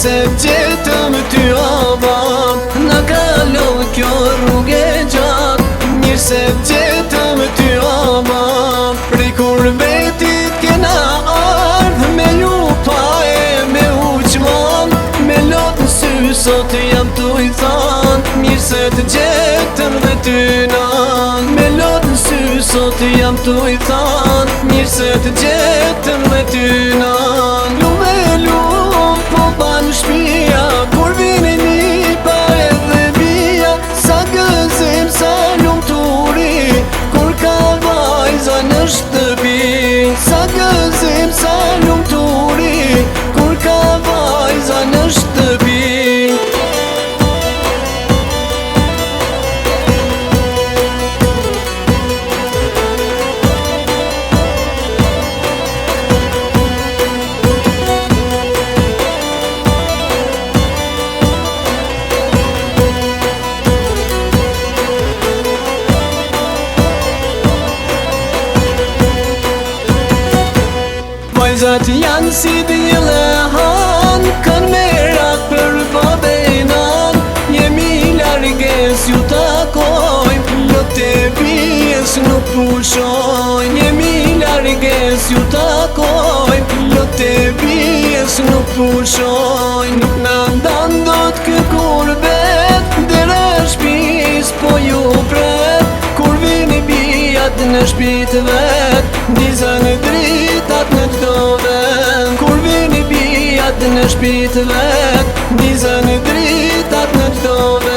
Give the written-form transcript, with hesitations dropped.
se gjetëm ty avam, na kalon kjo rrugë gjatë. Mirë se gjetëm ty avam, prej kur vetit kena ardh, me lupa e me uqman, me lot në sy sot jam tu i than. Mirë se të gjetëm dhe ty nan, me lot në sy sot jam tu i than. Mirë se të gjetëm dhe ty nan. Po ban shpia, kur vini nipa edhe bia, sa gëzim, sa lumturi, kur ka vajza në shtëpi. Sa gëzim, sa lumturi, kur ka vajza në shtëpi. Vajzat janë si djele han, kanë merak për babenan. Jemi larges ju takojmë, lot e bijes nuk pushojnë. Jemi larges ju takojmë, lot e bijes nuk pushojnë. Nuk na ndan dot kë kurbet, dera shpis po ju pret. Kur vini bijat në shpit vet, dizën dritat në çdo vend. Kur vini bijat në shpit vet, dizën dritat në çdo vend.